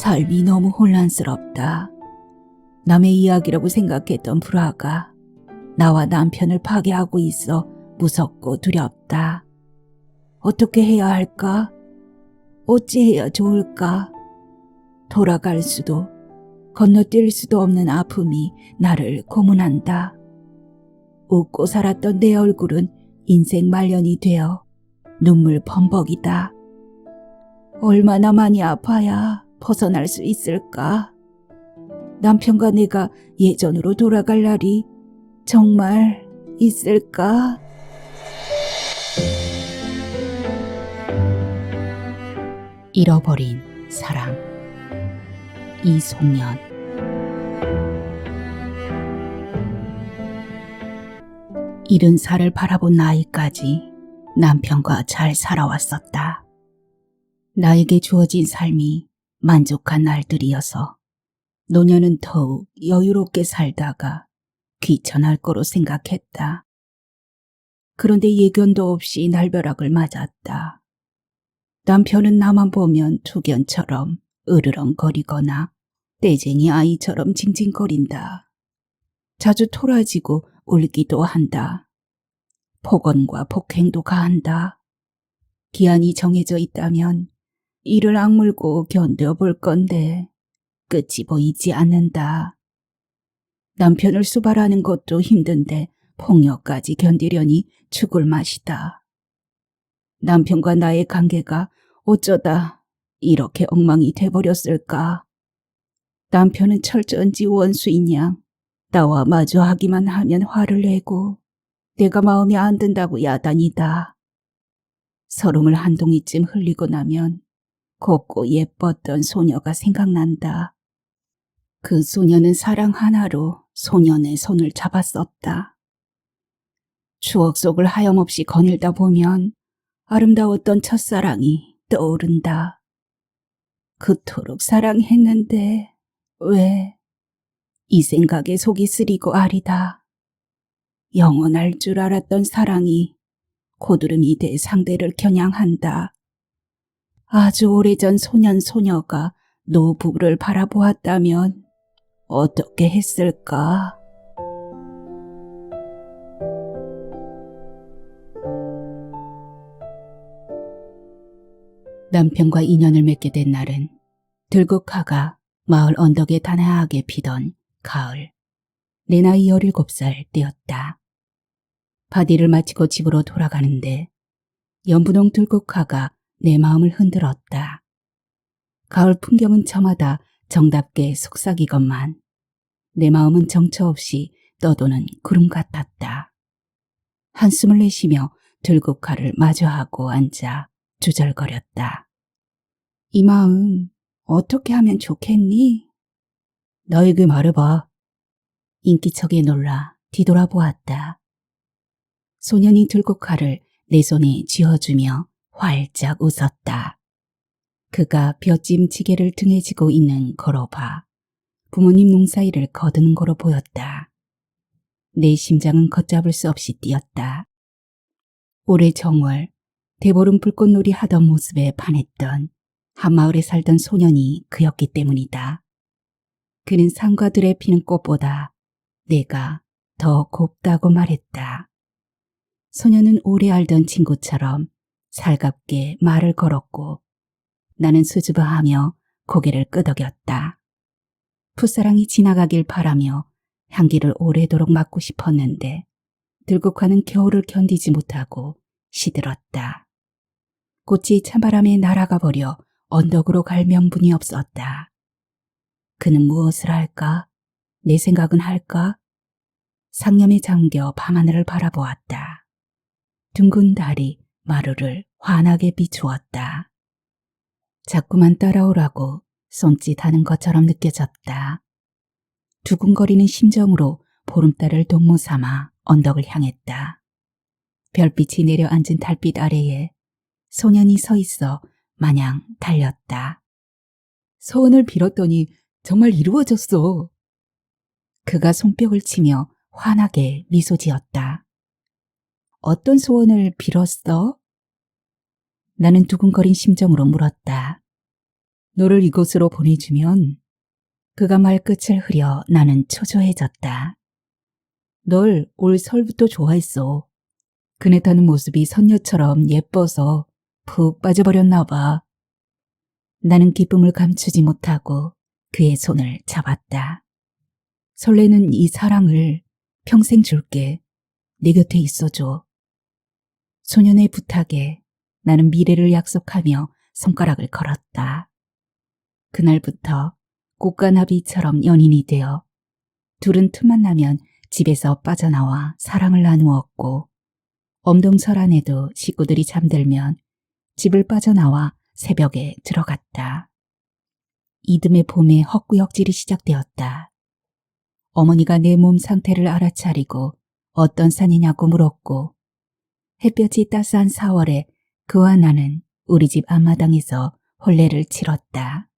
삶이 너무 혼란스럽다. 남의 이야기라고 생각했던 불화가 나와 남편을 파괴하고 있어 무섭고 두렵다. 어떻게 해야 할까? 어찌해야 좋을까? 돌아갈 수도 건너뛸 수도 없는 아픔이 나를 고문한다. 웃고 살았던 내 얼굴은 인생 말년이 되어 눈물 범벅이다. 얼마나 많이 아파야 벗어날 수 있을까? 남편과 내가 예전으로 돌아갈 날이 정말 있을까? 잃어버린 사랑. 이송년. 이른 살을 바라본 나이까지 남편과 잘 살아왔었다. 나에게 주어진 삶이 만족한 날들이어서 노년은 더욱 여유롭게 살다가 귀천할 거로 생각했다. 그런데 예견도 없이 날벼락을 맞았다. 남편은 나만 보면 투견처럼 으르렁거리거나 떼쟁이 아이처럼 징징거린다. 자주 토라지고 울기도 한다. 폭언과 폭행도 가한다. 기한이 정해져 있다면 이를 악물고 견뎌볼 건데 끝이 보이지 않는다. 남편을 수발하는 것도 힘든데 폭력까지 견디려니 죽을 맛이다. 남편과 나의 관계가 어쩌다 이렇게 엉망이 돼버렸을까? 남편은 철저한지 원수인 양 나와 마주하기만 하면 화를 내고 내가 마음에 안 든다고 야단이다. 서름을 한 동이쯤 흘리고 나면 곱고 예뻤던 소녀가 생각난다. 그 소녀는 사랑 하나로 소년의 손을 잡았었다. 추억 속을 하염없이 거닐다 보면 아름다웠던 첫사랑이 떠오른다. 그토록 사랑했는데 왜? 이 생각에 속이 쓰리고 아리다. 영원할 줄 알았던 사랑이 고드름이 돼 상대를 겨냥한다. 아주 오래전 소녀가 노부부를 바라보았다면 어떻게 했을까? 남편과 인연을 맺게 된 날은 들국화가 마을 언덕에 단아하게 피던 가을. 내 나이 17살 때였다. 바디를 마치고 집으로 돌아가는데 연분홍 들국화가 내 마음을 흔들었다. 가을 풍경은 저마다 정답게 속삭이건만 내 마음은 정처 없이 떠도는 구름 같았다. 한숨을 내쉬며 들국화를 마주하고 앉아 주절거렸다. 이 마음 어떻게 하면 좋겠니? 너에게 말해봐. 인기척에 놀라 뒤돌아보았다. 소년이 들국화를 내 손에 쥐어주며 활짝 웃었다. 그가 벼찜지게를 등에 지고 있는 거로 봐 부모님 농사일을 거두는 거로 보였다. 내 심장은 걷잡을 수 없이 뛰었다. 올해 정월 대보름 불꽃놀이 하던 모습에 반했던 한마을에 살던 소년이 그였기 때문이다. 그는 상가들에 피는 꽃보다 내가 더 곱다고 말했다. 소년은 오래 알던 친구처럼 살갑게 말을 걸었고 나는 수줍어하며 고개를 끄덕였다. 풋사랑이 지나가길 바라며 향기를 오래도록 맡고 싶었는데 들국화는 겨울을 견디지 못하고 시들었다. 꽃이 찬바람에 날아가 버려 언덕으로 갈 명분이 없었다. 그는 무엇을 할까? 내 생각은 할까? 상념에 잠겨 밤하늘을 바라보았다. 둥근 달이 마루를 환하게 비추었다. 자꾸만 따라오라고 손짓하는 것처럼 느껴졌다. 두근거리는 심정으로 보름달을 동무 삼아 언덕을 향했다. 별빛이 내려앉은 달빛 아래에 소년이 서 있어 마냥 달렸다. 소원을 빌었더니 정말 이루어졌어. 그가 손뼉을 치며 환하게 미소 지었다. 어떤 소원을 빌었어? 나는 두근거린 심정으로 물었다. 너를 이곳으로 보내주면 그가 말끝을 흐려 나는 초조해졌다. 널 올 설부터 좋아했어. 그네 타는 모습이 선녀처럼 예뻐서 푹 빠져버렸나 봐. 나는 기쁨을 감추지 못하고 그의 손을 잡았다. 설레는 이 사랑을 평생 줄게. 내 곁에 있어줘. 소년의 부탁에 나는 미래를 약속하며 손가락을 걸었다. 그날부터 꽃과 나비처럼 연인이 되어 둘은 틈만 나면 집에서 빠져나와 사랑을 나누었고 엄동설 안에도 식구들이 잠들면 집을 빠져나와 새벽에 들어갔다. 이듬해 봄에 헛구역질이 시작되었다. 어머니가 내 몸 상태를 알아차리고 어떤 산이냐고 물었고 햇볕이 따스한 4월에 그와 나는 우리 집 앞마당에서 혼례를 치렀다.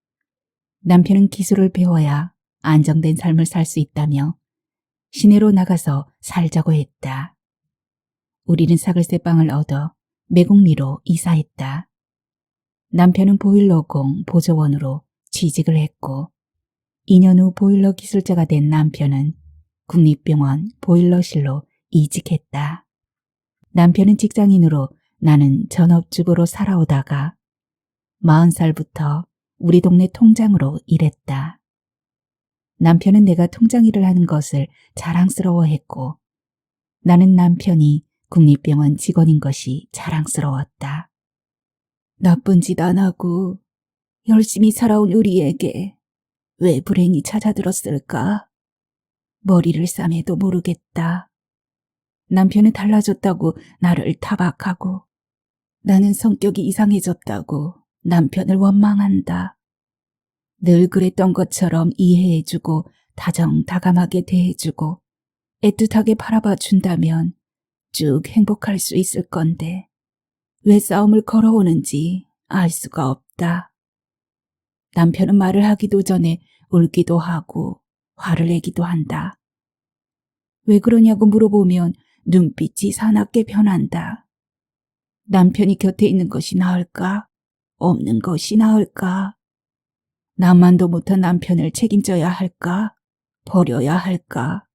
남편은 기술을 배워야 안정된 삶을 살 수 있다며 시내로 나가서 살자고 했다. 우리는 사글세 빵을 얻어 매곡리로 이사했다. 남편은 보일러공 보조원으로 취직을 했고 2년 후 보일러 기술자가 된 남편은 국립병원 보일러실로 이직했다. 남편은 직장인으로 나는 전업주부로 살아오다가 40살부터 우리 동네 통장으로 일했다. 남편은 내가 통장 일을 하는 것을 자랑스러워했고 나는 남편이 국립병원 직원인 것이 자랑스러웠다. 나쁜 짓 안 하고 열심히 살아온 우리에게 왜 불행이 찾아들었을까? 머리를 싸매도 모르겠다. 남편은 달라졌다고 나를 타박하고 나는 성격이 이상해졌다고 남편을 원망한다. 늘 그랬던 것처럼 이해해주고 다정다감하게 대해주고 애틋하게 바라봐 준다면 쭉 행복할 수 있을 건데 왜 싸움을 걸어오는지 알 수가 없다. 남편은 말을 하기도 전에 울기도 하고 화를 내기도 한다. 왜 그러냐고 물어보면 눈빛이 사납게 변한다. 남편이 곁에 있는 것이 나을까? 없는 것이 나을까? 남만도 못한 남편을 책임져야 할까? 버려야 할까?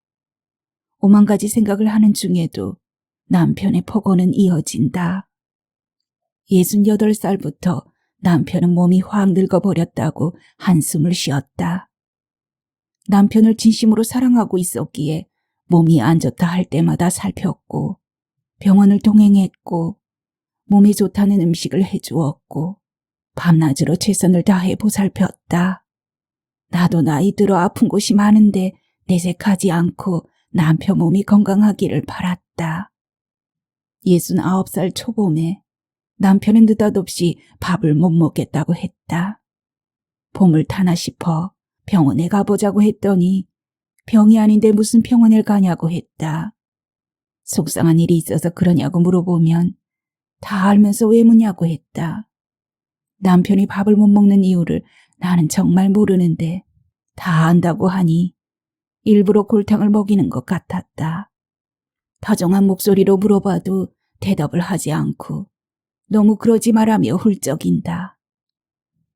오만 가지 생각을 하는 중에도 남편의 폭언은 이어진다. 68살부터 남편은 몸이 확 늙어버렸다고 한숨을 쉬었다. 남편을 진심으로 사랑하고 있었기에 몸이 안 좋다 할 때마다 살폈고 병원을 동행했고 몸에 좋다는 음식을 해주었고 밤낮으로 최선을 다해 보살폈다. 나도 나이 들어 아픈 곳이 많은데 내색하지 않고 남편 몸이 건강하기를 바랐다. 69살 초봄에 남편은 느닷없이 밥을 못 먹겠다고 했다. 봄을 타나 싶어 병원에 가보자고 했더니 병이 아닌데 무슨 병원을 가냐고 했다. 속상한 일이 있어서 그러냐고 물어보면 다 알면서 왜 묻냐고 했다. 남편이 밥을 못 먹는 이유를 나는 정말 모르는데 다 안다고 하니 일부러 골탕을 먹이는 것 같았다. 다정한 목소리로 물어봐도 대답을 하지 않고 너무 그러지 말라며 훌쩍인다.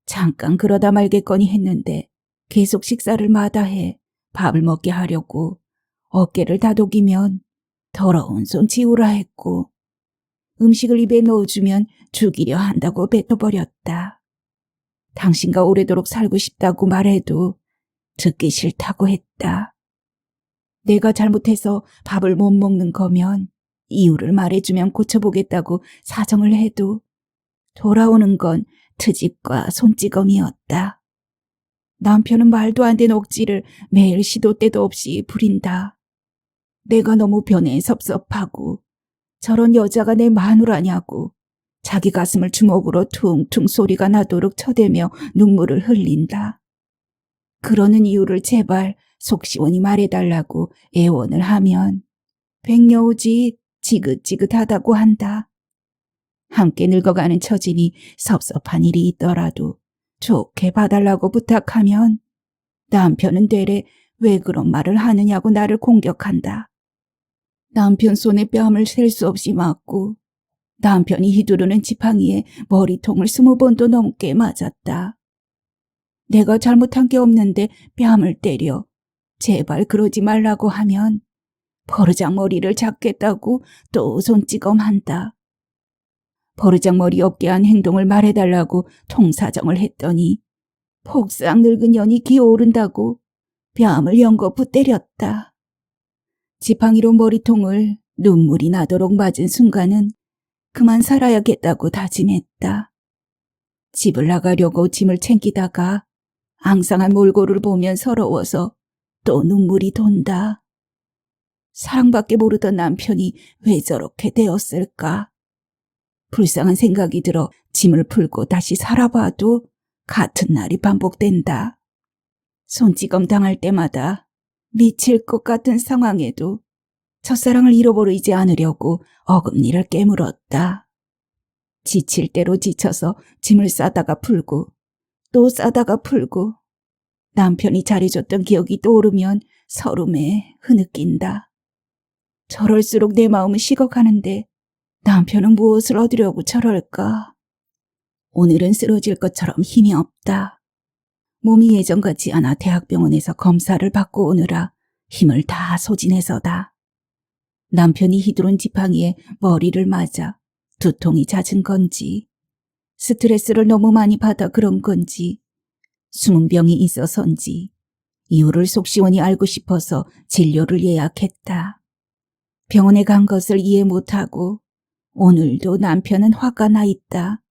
잠깐 그러다 말겠거니 했는데 계속 식사를 마다해 밥을 먹게 하려고 어깨를 다독이면 더러운 손 치우라 했고 음식을 입에 넣어주면 죽이려 한다고 뱉어버렸다. 당신과 오래도록 살고 싶다고 말해도 듣기 싫다고 했다. 내가 잘못해서 밥을 못 먹는 거면 이유를 말해주면 고쳐보겠다고 사정을 해도 돌아오는 건 트집과 손찌검이었다. 남편은 말도 안 되는 억지를 매일 시도 때도 없이 부린다. 내가 너무 변해 섭섭하고 저런 여자가 내 마누라냐고 자기 가슴을 주먹으로 퉁퉁 소리가 나도록 쳐대며 눈물을 흘린다. 그러는 이유를 제발 속 시원히 말해달라고 애원을 하면 백여우지 지긋지긋하다고 한다. 함께 늙어가는 처지니 섭섭한 일이 있더라도 좋게 봐달라고 부탁하면 남편은 되레 왜 그런 말을 하느냐고 나를 공격한다. 남편 손에 뺨을 셀 수 없이 맞고 남편이 휘두르는 지팡이에 머리통을 20번도 넘게 맞았다. 내가 잘못한 게 없는데 뺨을 때려 제발 그러지 말라고 하면 버르장머리를 잡겠다고 또 손찌검한다. 버르장머리 없게 한 행동을 말해달라고 통사정을 했더니 폭삭 늙은 년이 기어오른다고 뺨을 연거푸 때렸다. 지팡이로 머리통을 눈물이 나도록 맞은 순간은 그만 살아야겠다고 다짐했다. 집을 나가려고 짐을 챙기다가 앙상한 몰골을 보면 서러워서 또 눈물이 돈다. 사랑밖에 모르던 남편이 왜 저렇게 되었을까? 불쌍한 생각이 들어 짐을 풀고 다시 살아봐도 같은 날이 반복된다. 손찌검 당할 때마다 미칠 것 같은 상황에도 첫사랑을 잃어버리지 않으려고 어금니를 깨물었다. 지칠 대로 지쳐서 짐을 싸다가 풀고 또 싸다가 풀고 남편이 잘해줬던 기억이 떠오르면 서름에 흐느낀다. 저럴수록 내 마음은 식어가는데 남편은 무엇을 얻으려고 저럴까? 오늘은 쓰러질 것처럼 힘이 없다. 몸이 예전 같지 않아 대학병원에서 검사를 받고 오느라 힘을 다 소진해서다. 남편이 휘두른 지팡이에 머리를 맞아 두통이 잦은 건지, 스트레스를 너무 많이 받아 그런 건지, 숨은 병이 있어서인지 이유를 속 시원히 알고 싶어서 진료를 예약했다. 병원에 간 것을 이해 못하고 오늘도 남편은 화가 나 있다.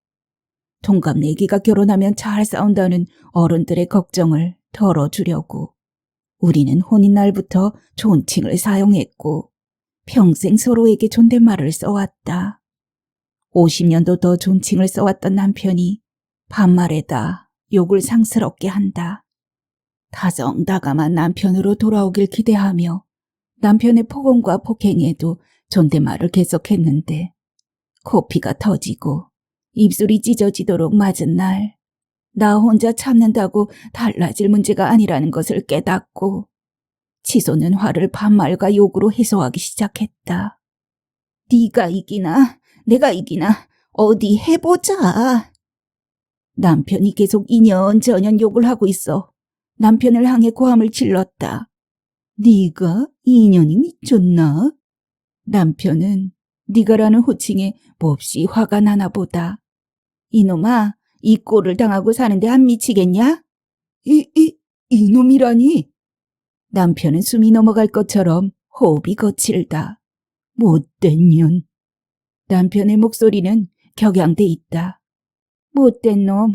동갑내기가 결혼하면 잘 싸운다는 어른들의 걱정을 덜어주려고 우리는 혼인날부터 존칭을 사용했고 평생 서로에게 존댓말을 써왔다. 50년도 더 존칭을 써왔던 남편이 반말에다 욕을 상스럽게 한다. 다정다감한 남편으로 돌아오길 기대하며 남편의 폭언과 폭행에도 존댓말을 계속했는데 코피가 터지고 입술이 찢어지도록 맞은 날 나 혼자 참는다고 달라질 문제가 아니라는 것을 깨닫고 치솟는 화를 반말과 욕으로 해소하기 시작했다. 네가 이기나 내가 이기나 어디 해보자. 남편이 계속 이년저년 욕을 하고 있어 남편을 향해 고함을 질렀다. 네가 이년이 미쳤나? 남편은 네가라는 호칭에 몹시 화가 나나 보다. 이놈아, 이 꼴을 당하고 사는데 안 미치겠냐? 이놈이라니? 남편은 숨이 넘어갈 것처럼 호흡이 거칠다. 못된 년. 남편의 목소리는 격양돼 있다. 못된 놈.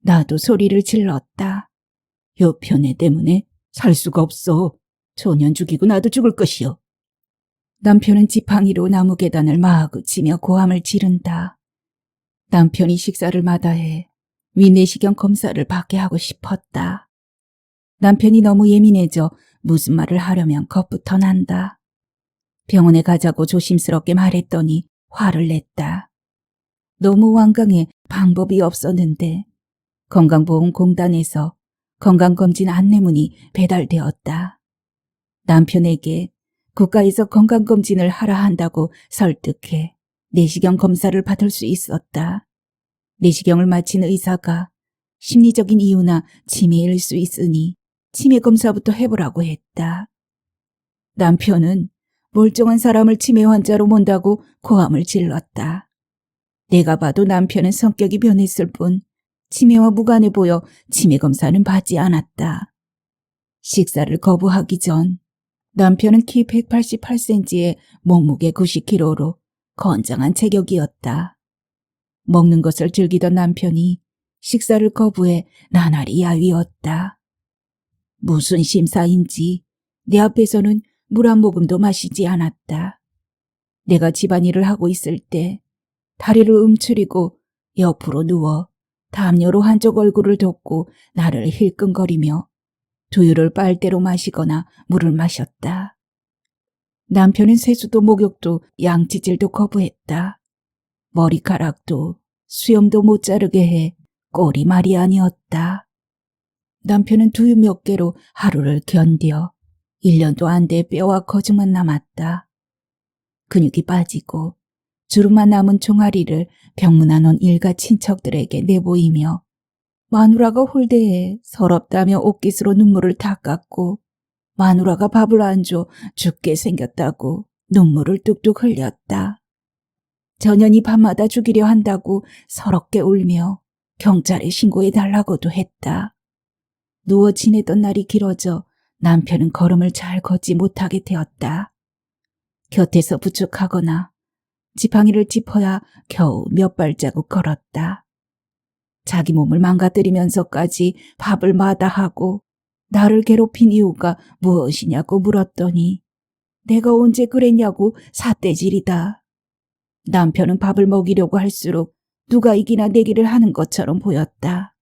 나도 소리를 질렀다. 여편애 때문에 살 수가 없어. 소년 죽이고 나도 죽을 것이여. 남편은 지팡이로 나무 계단을 마구 치며 고함을 지른다. 남편이 식사를 마다해 위내시경 검사를 받게 하고 싶었다. 남편이 너무 예민해져 무슨 말을 하려면 겁부터 난다. 병원에 가자고 조심스럽게 말했더니 화를 냈다. 너무 완강해 방법이 없었는데 건강보험공단에서 건강검진 안내문이 배달되었다. 남편에게 국가에서 건강검진을 하라 한다고 설득해 내시경 검사를 받을 수 있었다. 내시경을 마친 의사가 심리적인 이유나 치매일 수 있으니 치매 검사부터 해보라고 했다. 남편은 멀쩡한 사람을 치매 환자로 본다고 고함을 질렀다. 내가 봐도 남편은 성격이 변했을 뿐 치매와 무관해 보여 치매 검사는 받지 않았다. 식사를 거부하기 전 남편은 키 188cm에 몸무게 90kg로 건장한 체격이었다. 먹는 것을 즐기던 남편이 식사를 거부해 나날이 야위었다. 무슨 심사인지 내 앞에서는 물 한 모금도 마시지 않았다. 내가 집안일을 하고 있을 때 다리를 움츠리고 옆으로 누워 담요로 한쪽 얼굴을 덮고 나를 힐끔거리며 두유를 빨대로 마시거나 물을 마셨다. 남편은 세수도 목욕도 양치질도 거부했다. 머리카락도 수염도 못 자르게 해 꼴이 말이 아니었다. 남편은 두유 몇 개로 하루를 견뎌 1년도 안 돼 뼈와 거죽만 남았다. 근육이 빠지고 주름만 남은 종아리를 병문안 온 일가 친척들에게 내보이며 마누라가 홀대해 서럽다며 옷깃으로 눈물을 닦았고 마누라가 밥을 안 줘 죽게 생겼다고 눈물을 뚝뚝 흘렸다. 전현이 밤마다 죽이려 한다고 서럽게 울며 경찰에 신고해달라고도 했다. 누워 지내던 날이 길어져 남편은 걸음을 잘 걷지 못하게 되었다. 곁에서 부축하거나 지팡이를 짚어야 겨우 몇 발자국 걸었다. 자기 몸을 망가뜨리면서까지 밥을 마다하고 나를 괴롭힌 이유가 무엇이냐고 물었더니 내가 언제 그랬냐고 삿대질이다. 남편은 밥을 먹이려고 할수록 누가 이기나 내기를 하는 것처럼 보였다.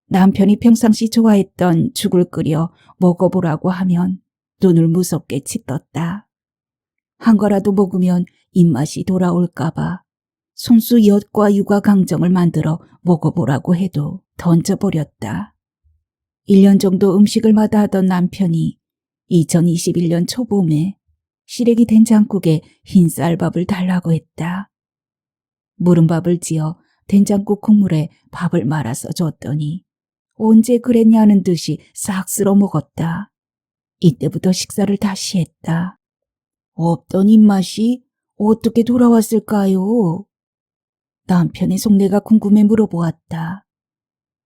남편이 평상시 좋아했던 죽을 끓여 먹어보라고 하면 눈을 무섭게 치떴다. 한 거라도 먹으면 입맛이 돌아올까봐 손수 엿과 육아 강정을 만들어 먹어보라고 해도 던져버렸다. 1년 정도 음식을 마다하던 남편이 2021년 초봄에 시래기 된장국에 흰쌀밥을 달라고 했다. 무른 밥을 지어 된장국 국물에 밥을 말아서 줬더니 언제 그랬냐는 듯이 싹 쓸어 먹었다. 이때부터 식사를 다시 했다. 없던 입맛이 어떻게 돌아왔을까요? 남편의 속내가 궁금해 물어보았다.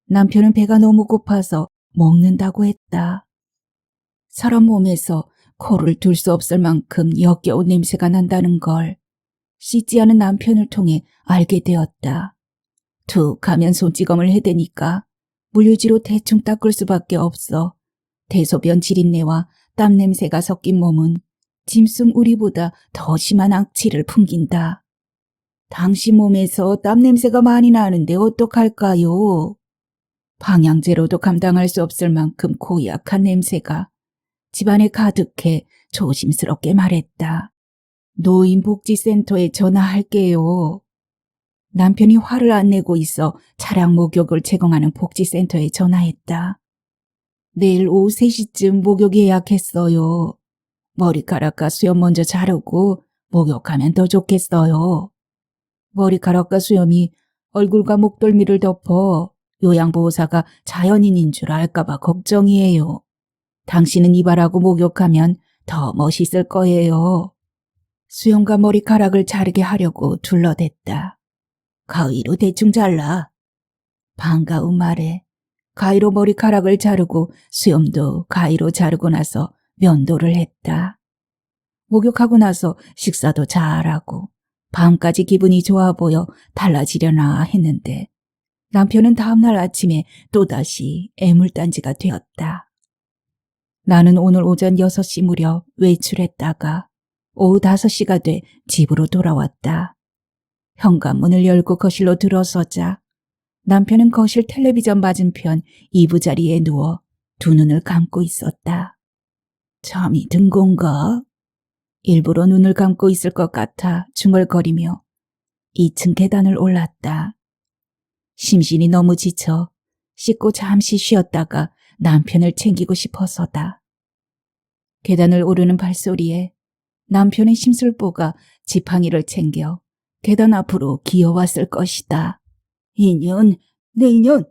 남편은 배가 너무 고파서 먹는다고 했다. 사람 몸에서 코를 둘 수 없을 만큼 역겨운 냄새가 난다는 걸 씻지 않은 남편을 통해 알게 되었다. 툭 하면 손찌검을 해대니까 물유지로 대충 닦을 수밖에 없어 대소변 지린내와 땀 냄새가 섞인 몸은 짐승 우리보다 더 심한 악취를 풍긴다. 당신 몸에서 땀 냄새가 많이 나는데 어떡할까요? 방향제로도 감당할 수 없을 만큼 고약한 냄새가 집안에 가득해 조심스럽게 말했다. 노인복지센터에 전화할게요. 남편이 화를 안 내고 있어 차량 목욕을 제공하는 복지센터에 전화했다. 내일 오후 3시쯤 목욕 예약했어요. 머리카락과 수염 먼저 자르고 목욕하면 더 좋겠어요. 머리카락과 수염이 얼굴과 목덜미를 덮어 요양보호사가 자연인인 줄 알까봐 걱정이에요. 당신은 이발하고 목욕하면 더 멋있을 거예요. 수염과 머리카락을 자르게 하려고 둘러댔다. 가위로 대충 잘라. 반가운 말에 가위로 머리카락을 자르고 수염도 가위로 자르고 나서 면도를 했다. 목욕하고 나서 식사도 잘하고 밤까지 기분이 좋아 보여 달라지려나 했는데 남편은 다음날 아침에 또다시 애물단지가 되었다. 나는 오늘 오전 6시 무렵 외출했다가 오후 5시가 돼 집으로 돌아왔다. 현관문을 열고 거실로 들어서자 남편은 거실 텔레비전 맞은편 이부자리에 누워 두 눈을 감고 있었다. 잠이 든 건가? 일부러 눈을 감고 있을 것 같아 중얼거리며 2층 계단을 올랐다. 심신이 너무 지쳐 씻고 잠시 쉬었다가 남편을 챙기고 싶어서다. 계단을 오르는 발소리에 남편의 심술보가 지팡이를 챙겨 계단 앞으로 기어왔을 것이다. 이년, 내 이년!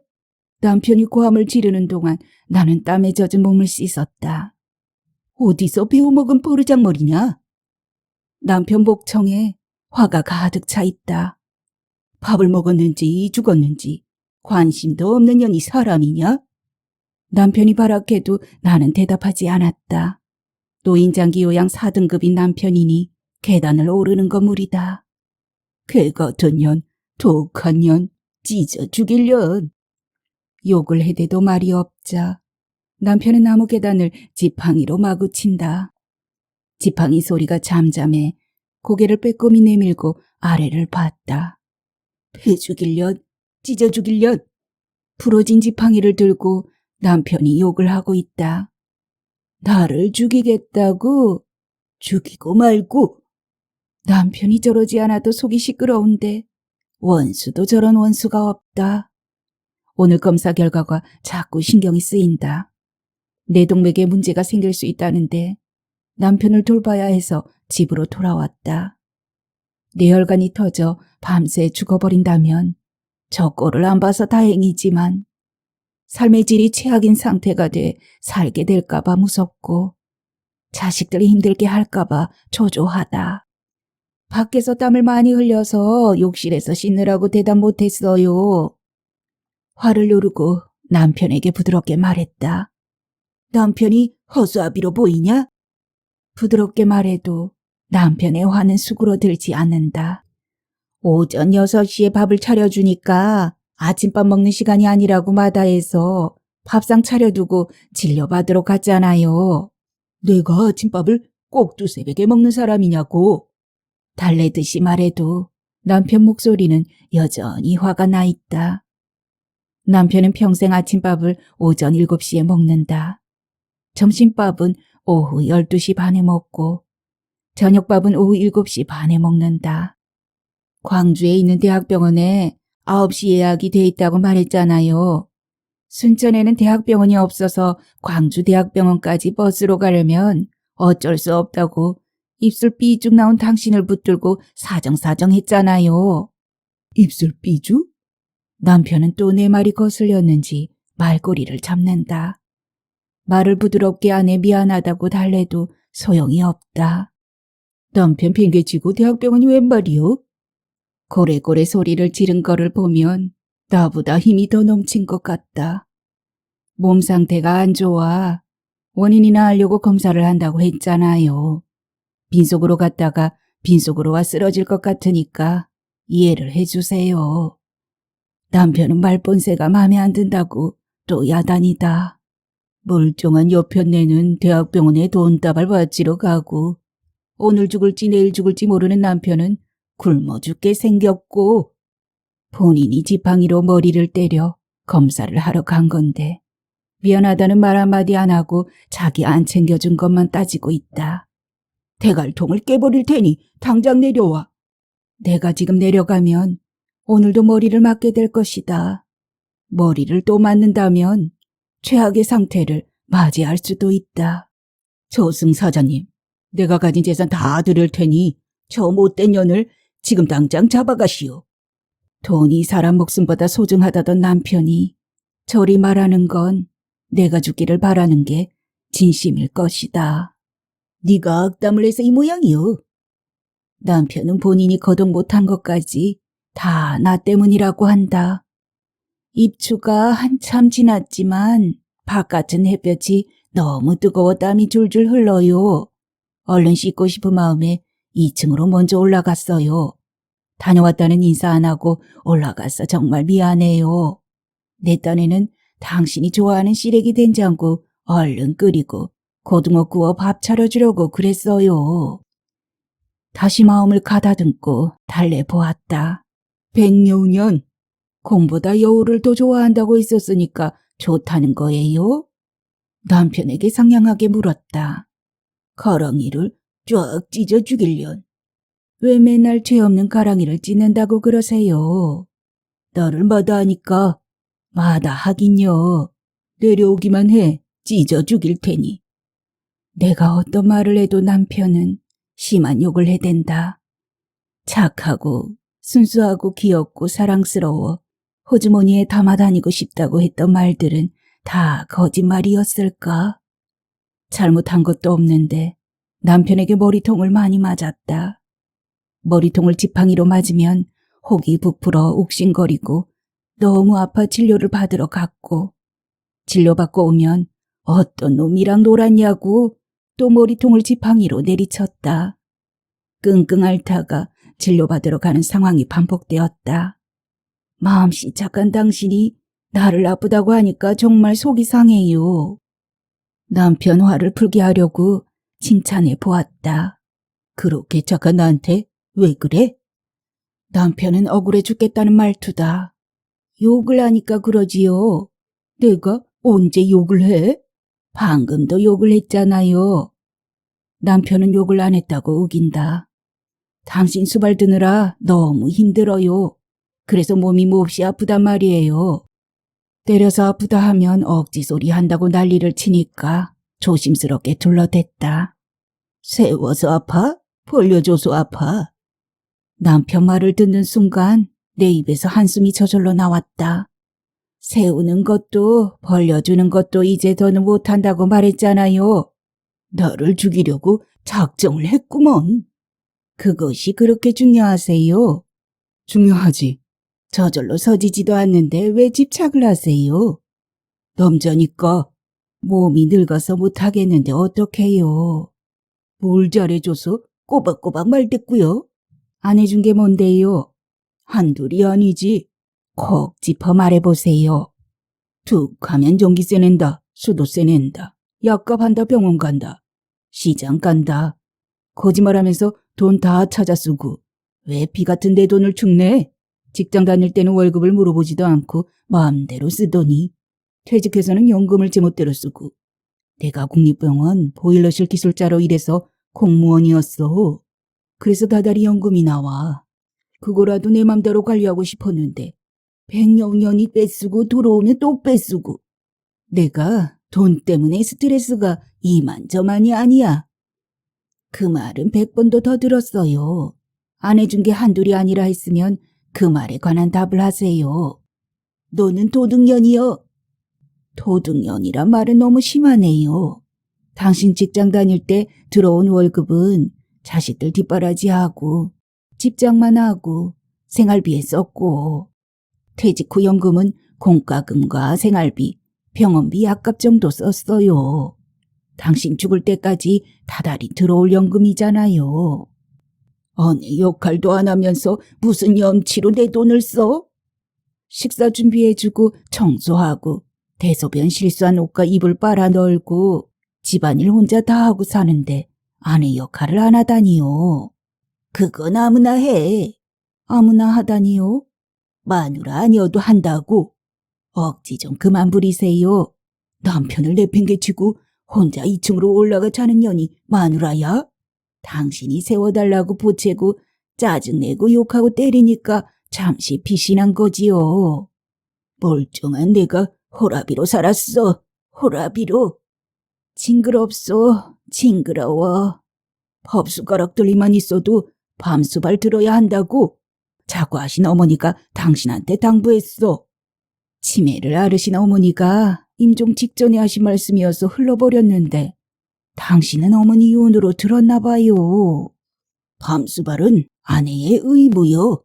남편이 고함을 지르는 동안 나는 땀에 젖은 몸을 씻었다. 어디서 배워먹은 버르장머리냐? 남편 목청에 화가 가득 차 있다. 밥을 먹었는지 죽었는지 관심도 없는 년이 사람이냐? 남편이 발악해도 나는 대답하지 않았다. 노인장기 요양 4등급인 남편이니 계단을 오르는 거 무리다. 개 같은 년, 독한 년, 찢어 죽일 년. 욕을 해대도 말이 없자 남편은 나무 계단을 지팡이로 마구 친다. 지팡이 소리가 잠잠해 고개를 빼꼼히 내밀고 아래를 봤다. 패 죽일 년, 찢어 죽일 년. 부러진 지팡이를 들고 남편이 욕을 하고 있다. 나를 죽이겠다고? 죽이고 말고. 남편이 저러지 않아도 속이 시끄러운데 원수도 저런 원수가 없다. 오늘 검사 결과가 자꾸 신경이 쓰인다. 뇌동맥에 문제가 생길 수 있다는데 남편을 돌봐야 해서 집으로 돌아왔다. 뇌혈관이 터져 밤새 죽어버린다면 저 꼴을 안 봐서 다행이지만 삶의 질이 최악인 상태가 돼 살게 될까봐 무섭고 자식들이 힘들게 할까봐 초조하다. 밖에서 땀을 많이 흘려서 욕실에서 씻느라고 대답 못했어요. 화를 누르고 남편에게 부드럽게 말했다. 남편이 허수아비로 보이냐? 부드럽게 말해도 남편의 화는 수그러들지 않는다. 오전 6시에 밥을 차려주니까 아침밥 먹는 시간이 아니라고 마다해서 밥상 차려두고 진료받으러 갔잖아요. 내가 아침밥을 꼭 두세 배게 먹는 사람이냐고. 달래듯이 말해도 남편 목소리는 여전히 화가 나 있다. 남편은 평생 아침밥을 오전 7시에 먹는다. 점심밥은 오후 12시 반에 먹고 저녁밥은 오후 7시 반에 먹는다. 광주에 있는 대학병원에 9시 예약이 돼 있다고 말했잖아요. 순천에는 대학병원이 없어서 광주대학병원까지 버스로 가려면 어쩔 수 없다고 입술 삐죽 나온 당신을 붙들고 사정사정 했잖아요. 입술 삐죽? 남편은 또 내 말이 거슬렸는지 말꼬리를 잡는다. 말을 부드럽게 하네 미안하다고 달래도 소용이 없다. 남편 핑계치고 대학병원이 웬 말이요? 고래고래 소리를 지른 거를 보면 나보다 힘이 더 넘친 것 같다. 몸 상태가 안 좋아. 원인이나 알려고 검사를 한다고 했잖아요. 빈속으로 갔다가 빈속으로 와 쓰러질 것 같으니까 이해를 해주세요. 남편은 말본새가 마음에 안 든다고 또 야단이다. 멀쩡한 여편네는 대학병원에 돈다발 받치러 가고 오늘 죽을지 내일 죽을지 모르는 남편은 굶어 죽게 생겼고 본인이 지팡이로 머리를 때려 검사를 하러 간 건데 미안하다는 말 한마디 안 하고 자기 안 챙겨준 것만 따지고 있다. 대갈통을 깨버릴 테니 당장 내려와. 내가 지금 내려가면 오늘도 머리를 맞게 될 것이다. 머리를 또 맞는다면 최악의 상태를 맞이할 수도 있다. 조승 사장님, 내가 가진 재산 다 드릴 테니 저 못된 년을 지금 당장 잡아가시오. 돈이 사람 목숨보다 소중하다던 남편이 저리 말하는 건 내가 죽기를 바라는 게 진심일 것이다. 네가 악담을 해서 이 모양이오. 남편은 본인이 거동 못한 것까지 다 나 때문이라고 한다. 입추가 한참 지났지만 바깥은 햇볕이 너무 뜨거워 땀이 줄줄 흘러요. 얼른 씻고 싶은 마음에 2층으로 먼저 올라갔어요. 다녀왔다는 인사 안 하고 올라가서 정말 미안해요. 내 딴에는 당신이 좋아하는 시래기 된장국 얼른 끓이고 고등어 구워 밥 차려주려고 그랬어요. 다시 마음을 가다듬고 달래보았다. 백여우년, 공보다 여우를 더 좋아한다고 했었으니까 좋다는 거예요? 남편에게 상냥하게 물었다. 가랑이를 쫙 찢어 죽일련. 왜 맨날 죄 없는 가랑이를 찢는다고 그러세요? 나를 마다하니까 마다하긴요. 내려오기만 해 찢어 죽일 테니. 내가 어떤 말을 해도 남편은 심한 욕을 해댄다. 착하고 순수하고 귀엽고 사랑스러워 호주머니에 담아다니고 싶다고 했던 말들은 다 거짓말이었을까? 잘못한 것도 없는데 남편에게 머리통을 많이 맞았다. 머리통을 지팡이로 맞으면 혹이 부풀어 욱신거리고 너무 아파 진료를 받으러 갔고 진료받고 오면 어떤 놈이랑 놀았냐고 또 머리통을 지팡이로 내리쳤다. 끙끙 앓다가 진료받으러 가는 상황이 반복되었다. 마음씨 착한 당신이 나를 아프다고 하니까 정말 속이 상해요. 남편 화를 풀게 하려고 칭찬해 보았다. 그렇게 착한 나한테 왜 그래? 남편은 억울해 죽겠다는 말투다. 욕을 하니까 그러지요. 내가 언제 욕을 해? 방금도 욕을 했잖아요. 남편은 욕을 안 했다고 우긴다. 당신 수발 드느라 너무 힘들어요. 그래서 몸이 몹시 아프단 말이에요. 때려서 아프다 하면 억지 소리 한다고 난리를 치니까 조심스럽게 둘러댔다. 세워서 아파? 벌려줘서 아파? 남편 말을 듣는 순간 내 입에서 한숨이 저절로 나왔다. 세우는 것도 벌려주는 것도 이제 더는 못한다고 말했잖아요. 나를 죽이려고 작정을 했구먼. 그것이 그렇게 중요하세요? 중요하지. 저절로 서지지도 않는데 왜 집착을 하세요? 남자니까 몸이 늙어서 못하겠는데 어떡해요. 뭘 잘해줘서 꼬박꼬박 말댔고요. 안 해준 게 뭔데요? 한둘이 아니지. 콕 짚어 말해보세요. 툭 하면 전기세 낸다, 수도세 낸다, 약값 한다, 병원 간다, 시장 간다. 거짓말하면서 돈 다 찾아 쓰고 왜 피 같은 내 돈을 축내? 직장 다닐 때는 월급을 물어보지도 않고 마음대로 쓰더니 퇴직해서는 연금을 제멋대로 쓰고 내가 국립병원 보일러실 기술자로 일해서 공무원이었어. 그래서 다달이 연금이 나와. 그거라도 내 맘대로 관리하고 싶었는데 100년이 뺏쓰고 들어오면 또 뺏쓰고 내가 돈 때문에 스트레스가 이만저만이 아니야. 그 말은 100번도 더 들었어요. 안 해준 게 한둘이 아니라 했으면 그 말에 관한 답을 하세요. 너는 도둑년이여. 도둑년이란 말은 너무 심하네요. 당신 직장 다닐 때 들어온 월급은 자식들 뒷바라지하고 집장만 하고 생활비에 썼고 퇴직 후 연금은 공과금과 생활비, 병원비 약값 정도 썼어요. 당신 죽을 때까지 다달이 들어올 연금이잖아요. 아내 역할도 안 하면서 무슨 염치로 내 돈을 써? 식사 준비해주고 청소하고 대소변 실수한 옷과 이불 빨아 널고 집안일 혼자 다 하고 사는데 아내 역할을 안 하다니요. 그건 아무나 해. 아무나 하다니요? 마누라 아니어도 한다고. 억지 좀 그만 부리세요. 남편을 내팽개치고 혼자 2층으로 올라가 자는 년이 마누라야? 당신이 세워달라고 보채고 짜증내고 욕하고 때리니까 잠시 피신한 거지요. 멀쩡한 내가 호라비로 살았어. 호라비로. 징그럽소. 징그러워. 법숟가락들이만 있어도 밤수발 들어야 한다고. 자고하신 어머니가 당신한테 당부했어. 치매를 앓으신 어머니가 임종 직전에 하신 말씀이어서 흘러버렸는데 당신은 어머니 유언으로 들었나 봐요. 밤수발은 아내의 의무요.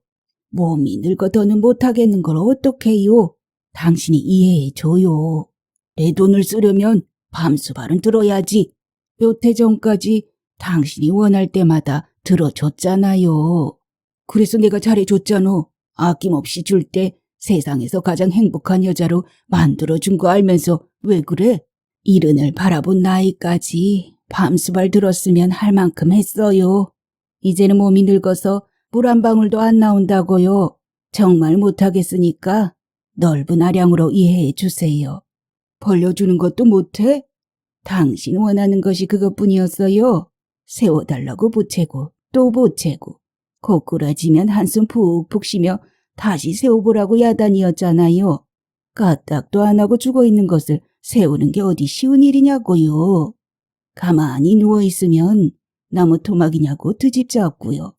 몸이 늙어 더는 못하겠는 걸 어떡해요. 당신이 이해해줘요. 내 돈을 쓰려면 밤수발은 들어야지. 몇 해 전까지 당신이 원할 때마다 들어줬잖아요. 그래서 내가 잘해줬잖아. 아낌없이 줄 때 세상에서 가장 행복한 여자로 만들어준 거 알면서 왜 그래? 이른을 바라본 나이까지 밤수발 들었으면 할 만큼 했어요. 이제는 몸이 늙어서 물 한 방울도 안 나온다고요. 정말 못하겠으니까 넓은 아량으로 이해해 주세요. 벌려주는 것도 못해? 당신 원하는 것이 그것뿐이었어요. 세워달라고 보채고 또 보채고 고꾸라지면 한숨 푹푹 쉬며 다시 세워보라고 야단이었잖아요. 까딱도 안 하고 죽어있는 것을 세우는 게 어디 쉬운 일이냐고요. 가만히 누워있으면 나무 토막이냐고 트집 잡고요.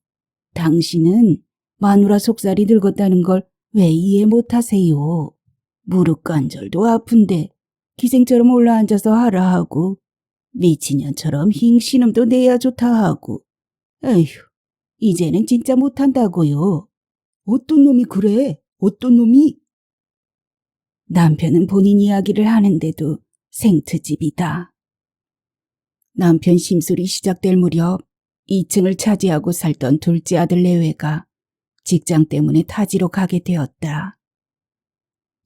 당신은 마누라 속살이 늙었다는 걸 왜 이해 못하세요? 무릎 관절도 아픈데 기생처럼 올라앉아서 하라 하고 미친년처럼 힝 신음도 내야 좋다 하고 에휴, 이제는 진짜 못한다고요. 어떤 놈이 그래? 어떤 놈이? 남편은 본인 이야기를 하는데도 생트집이다. 남편 심술이 시작될 무렵 2층을 차지하고 살던 둘째 아들 내외가 직장 때문에 타지로 가게 되었다.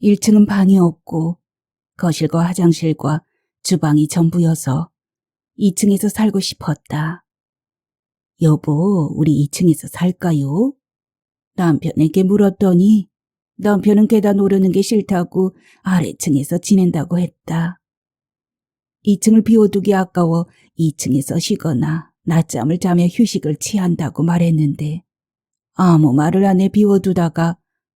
1층은 방이 없고 거실과 화장실과 주방이 전부여서 2층에서 살고 싶었다. 여보, 우리 2층에서 살까요? 남편에게 물었더니 남편은 계단 오르는 게 싫다고 아래층에서 지낸다고 했다. 2층을 비워두기 아까워 2층에서 쉬거나 낮잠을 자며 휴식을 취한다고 말했는데 아무 말을 안 해 비워두다가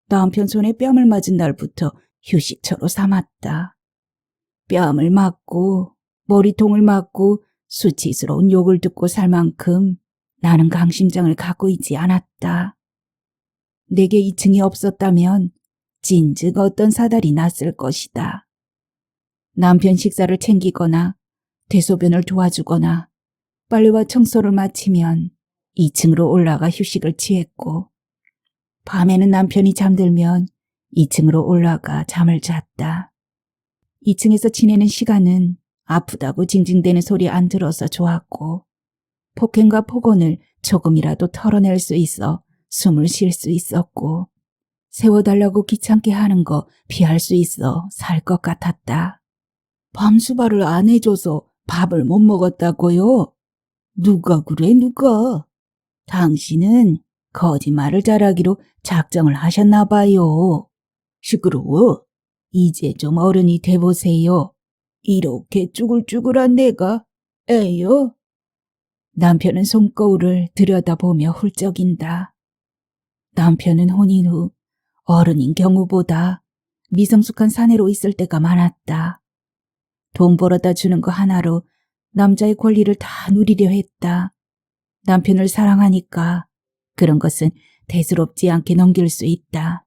남편 손에 뺨을 맞은 날부터 휴식처로 삼았다. 뺨을 맞고 머리통을 맞고 수치스러운 욕을 듣고 살 만큼 나는 강심장을 갖고 있지 않았다. 내게 2층이 없었다면 진즉 어떤 사달이 났을 것이다. 남편 식사를 챙기거나 대소변을 도와주거나 빨래와 청소를 마치면 2층으로 올라가 휴식을 취했고, 밤에는 남편이 잠들면 2층으로 올라가 잠을 잤다. 2층에서 지내는 시간은 아프다고 징징대는 소리 안 들어서 좋았고, 폭행과 폭언을 조금이라도 털어낼 수 있어 숨을 쉴 수 있었고, 세워달라고 귀찮게 하는 거 피할 수 있어 살 것 같았다. 밤수발을 안 해줘서 밥을 못 먹었다고요? 누가 그래 누가? 당신은 거짓말을 잘하기로 작정을 하셨나 봐요. 시끄러워. 이제 좀 어른이 돼보세요. 이렇게 쭈글쭈글한 내가 에요? 남편은 손거울을 들여다보며 훌쩍인다. 남편은 혼인 후 어른인 경우보다 미성숙한 사내로 있을 때가 많았다. 돈 벌어다 주는 거 하나로 남자의 권리를 다 누리려 했다. 남편을 사랑하니까 그런 것은 대수롭지 않게 넘길 수 있다.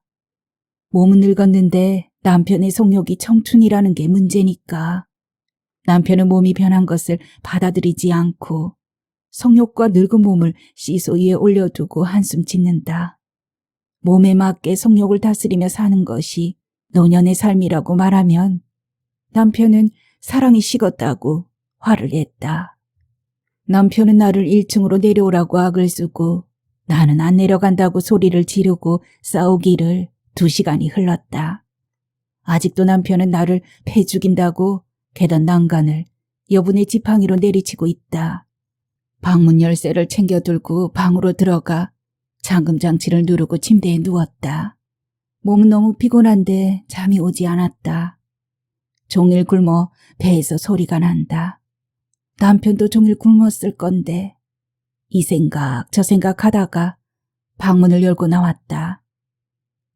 몸은 늙었는데 남편의 성욕이 청춘이라는 게 문제니까. 남편은 몸이 변한 것을 받아들이지 않고 성욕과 늙은 몸을 시소 위에 올려두고 한숨 짓는다. 몸에 맞게 성욕을 다스리며 사는 것이 노년의 삶이라고 말하면 남편은 사랑이 식었다고 화를 냈다. 남편은 나를 1층으로 내려오라고 악을 쓰고 나는 안 내려간다고 소리를 지르고 싸우기를 2시간이 흘렀다. 아직도 남편은 나를 패 죽인다고 계단 난간을 여분의 지팡이로 내리치고 있다. 방문 열쇠를 챙겨 들고 방으로 들어가 잠금 장치를 누르고 침대에 누웠다. 몸은 너무 피곤한데 잠이 오지 않았다. 종일 굶어 배에서 소리가 난다. 남편도 종일 굶었을 건데 이 생각 저 생각 하다가 방문을 열고 나왔다.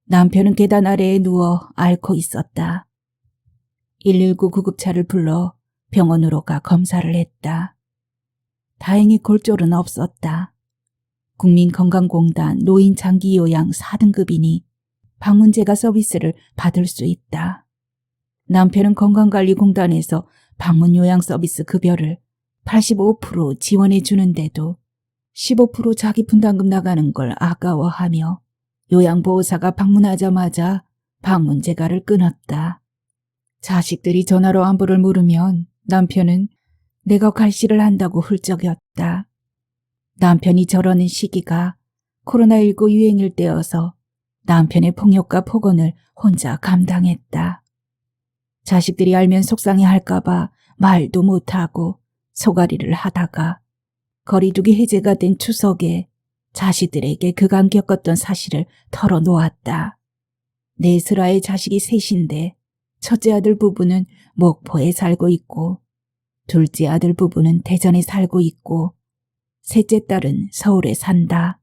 남편은 계단 아래에 누워 앓고 있었다. 119 구급차를 불러 병원으로 가 검사를 했다. 다행히 골절은 없었다. 국민건강공단 노인장기요양 4등급이니 방문제가 서비스를 받을 수 있다. 남편은 건강관리공단에서 방문요양 서비스 급여를 85% 지원해 주는데도 15% 자기 분담금 나가는 걸 아까워하며 요양보호사가 방문하자마자 방문제가를 끊었다. 자식들이 전화로 안부를 물으면 남편은 내가 갈시를 한다고 훌쩍였다. 남편이 저러는 시기가 코로나19 유행일 때여서 남편의 폭력과 폭언을 혼자 감당했다. 자식들이 알면 속상해할까봐 말도 못하고 소가리를 하다가 거리두기 해제가 된 추석에 자식들에게 그간 겪었던 사실을 털어놓았다. 넷을아의 자식이 셋인데 첫째 아들 부부는 목포에 살고 있고 둘째 아들 부부는 대전에 살고 있고 셋째 딸은 서울에 산다.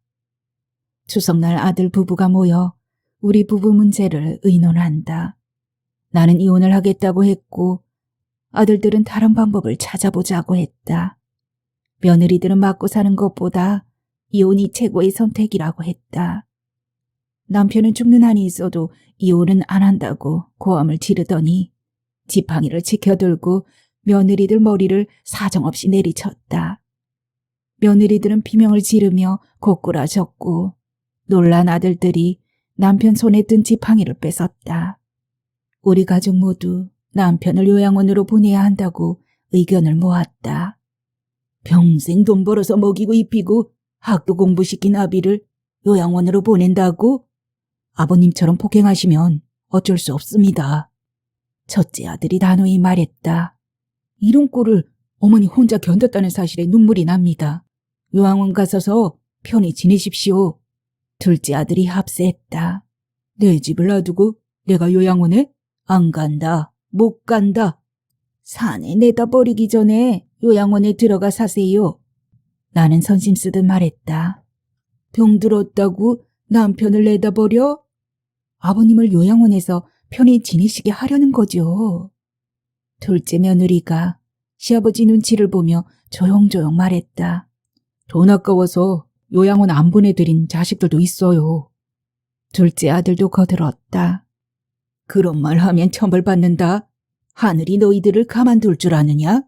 추석날 아들 부부가 모여 우리 부부 문제를 의논한다. 나는 이혼을 하겠다고 했고 아들들은 다른 방법을 찾아보자고 했다. 며느리들은 맞고 사는 것보다 이혼이 최고의 선택이라고 했다. 남편은 죽는 한이 있어도 이혼은 안 한다고 고함을 지르더니 지팡이를 치켜들고 며느리들 머리를 사정없이 내리쳤다. 며느리들은 비명을 지르며 고꾸라졌고 놀란 아들들이 남편 손에 든 지팡이를 뺏었다. 우리 가족 모두 남편을 요양원으로 보내야 한다고 의견을 모았다. 평생 돈 벌어서 먹이고 입히고 학도 공부시킨 아비를 요양원으로 보낸다고? 아버님처럼 폭행하시면 어쩔 수 없습니다. 첫째 아들이 단호히 말했다. 이런 꼴을 어머니 혼자 견뎠다는 사실에 눈물이 납니다. 요양원 가서서 편히 지내십시오. 둘째 아들이 합세했다. 내 집을 놔두고 내가 요양원에? 안 간다. 못 간다. 산에 내다 버리기 전에 요양원에 들어가 사세요. 나는 선심 쓰듯 말했다. 병들었다고 남편을 내다 버려? 아버님을 요양원에서 편히 지내시게 하려는 거죠. 둘째 며느리가 시아버지 눈치를 보며 조용조용 말했다. 돈 아까워서 요양원 안 보내드린 자식들도 있어요. 둘째 아들도 거들었다. 그런 말 하면 처벌받는다. 하늘이 너희들을 가만둘 줄 아느냐?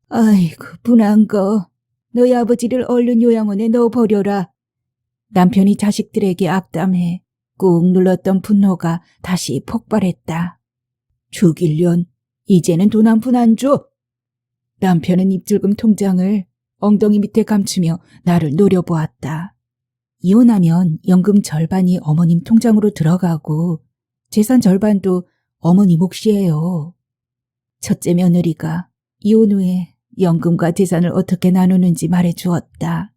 아이고, 분한 거. 너희 아버지를 얼른 요양원에 넣어버려라. 남편이 자식들에게 악담해 꾹 눌렀던 분노가 다시 폭발했다. 죽일련. 이제는 돈 한 푼 안 줘. 남편은 입출금 통장을 엉덩이 밑에 감추며 나를 노려보았다. 이혼하면 연금 절반이 어머님 통장으로 들어가고 재산 절반도 어머니 몫이에요. 첫째 며느리가 이혼 후에 연금과 재산을 어떻게 나누는지 말해주었다.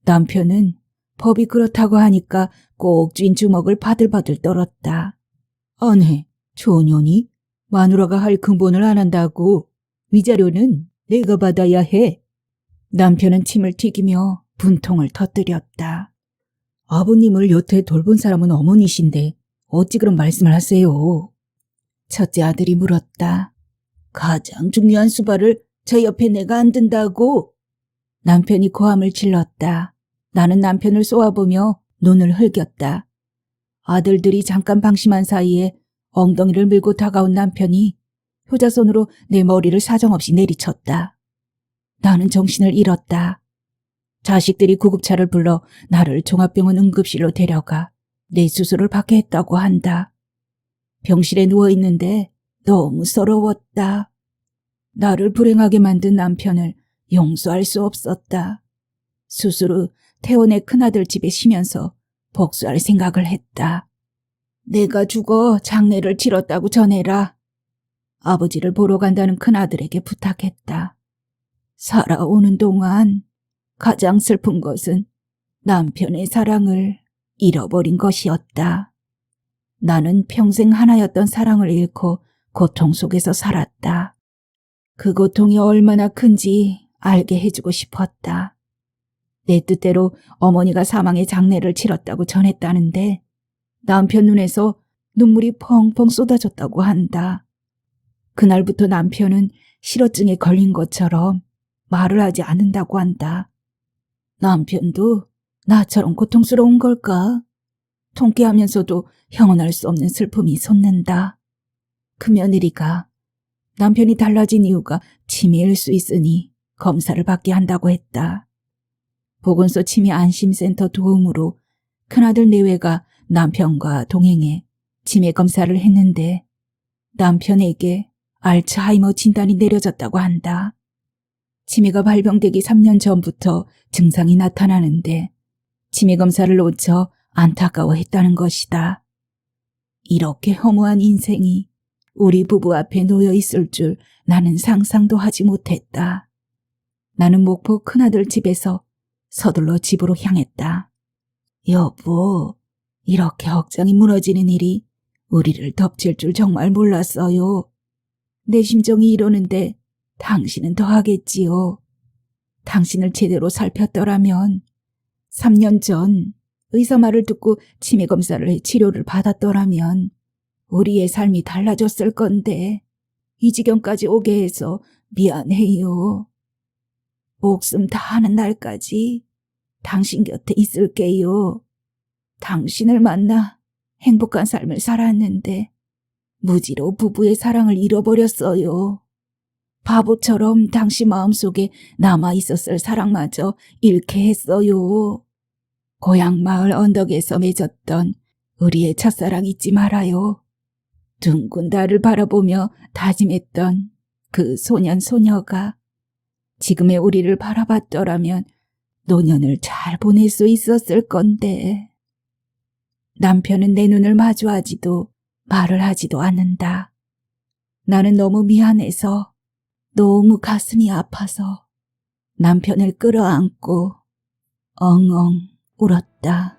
남편은 법이 그렇다고 하니까 꼭 쥔 주먹을 바들바들 떨었다. 아내, 초년이 마누라가 할 근본을 안 한다고. 위자료는 내가 받아야 해. 남편은 침을 튀기며 분통을 터뜨렸다. 아버님을 여태 돌본 사람은 어머니신데 어찌 그런 말씀을 하세요? 첫째 아들이 물었다. 가장 중요한 수발을 저 옆에 내가 안 든다고. 남편이 고함을 질렀다. 나는 남편을 쏘아보며 눈을 흘겼다. 아들들이 잠깐 방심한 사이에 엉덩이를 밀고 다가온 남편이 효자손으로 내 머리를 사정없이 내리쳤다. 나는 정신을 잃었다. 자식들이 구급차를 불러 나를 종합병원 응급실로 데려가 내 수술을 받게 했다고 한다. 병실에 누워있는데 너무 서러웠다. 나를 불행하게 만든 남편을 용서할 수 없었다. 수술 후 태원의 큰아들 집에 쉬면서 복수할 생각을 했다. 내가 죽어 장례를 치렀다고 전해라. 아버지를 보러 간다는 큰아들에게 부탁했다. 살아오는 동안 가장 슬픈 것은 남편의 사랑을 잃어버린 것이었다. 나는 평생 하나였던 사랑을 잃고 고통 속에서 살았다. 그 고통이 얼마나 큰지 알게 해주고 싶었다. 내 뜻대로 어머니가 사망의 장례를 치렀다고 전했다는데 남편 눈에서 눈물이 펑펑 쏟아졌다고 한다. 그날부터 남편은 실어증에 걸린 것처럼 말을 하지 않는다고 한다. 남편도 나처럼 고통스러운 걸까? 통쾌하면서도 형언할 수 없는 슬픔이 솟는다. 그 며느리가 남편이 달라진 이유가 치매일 수 있으니 검사를 받게 한다고 했다. 보건소 치매 안심센터 도움으로 큰아들 내외가 남편과 동행해 치매 검사를 했는데 남편에게 알츠하이머 진단이 내려졌다고 한다. 치매가 발병되기 3년 전부터 증상이 나타나는데 치매 검사를 놓쳐 안타까워했다는 것이다. 이렇게 허무한 인생이 우리 부부 앞에 놓여 있을 줄 나는 상상도 하지 못했다. 나는 목포 큰아들 집에서 서둘러 집으로 향했다. 여보, 이렇게 억장이 무너지는 일이 우리를 덮칠 줄 정말 몰랐어요. 내 심정이 이러는데 당신은 더 하겠지요. 당신을 제대로 살폈더라면 3년 전 의사 말을 듣고 치매 검사를 해 치료를 받았더라면 우리의 삶이 달라졌을 건데 이 지경까지 오게 해서 미안해요. 목숨 다하는 날까지 당신 곁에 있을게요. 당신을 만나 행복한 삶을 살았는데 무지로 부부의 사랑을 잃어버렸어요. 바보처럼 당신 마음속에 남아있었을 사랑마저 잃게 했어요. 고향 마을 언덕에서 맺었던 우리의 첫사랑 잊지 말아요. 둥근 달을 바라보며 다짐했던 그 소년 소녀가 지금의 우리를 바라봤더라면 노년을 잘 보낼 수 있었을 건데. 남편은 내 눈을 마주하지도 말을 하지도 않는다. 나는 너무 미안해서 너무 가슴이 아파서 남편을 끌어안고 엉엉 울었다.